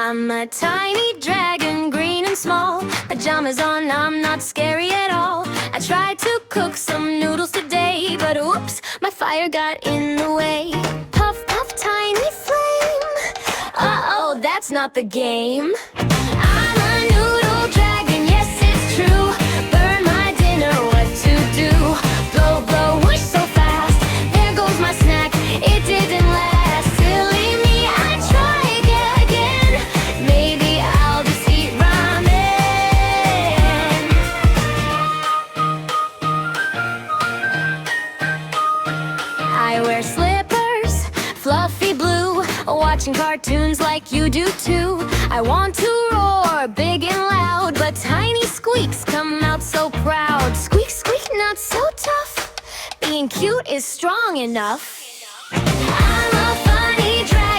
I'm a tiny dragon, green and small. Pajamas on, I'm not scary at all. I tried to cook some noodles today, but oops, my fire got in the way. Puff, puff, tiny flame. Uh-oh, that's not the game. I'm a noodle dragon, yes, it's true. Burn my dinner, what to do? Blow, blow, whoosh so fast. There goes my snack, it didn't last. Silly me, I try again. Maybe I'll just eat ramen. I wear slippers, fluffy blue, watching cartoons like you do too. I want to roar big and loud, but tiny squeaks come out so proud. Squeak, squeak, not so tough. Being cute is strong enough. I'm a funny dragon.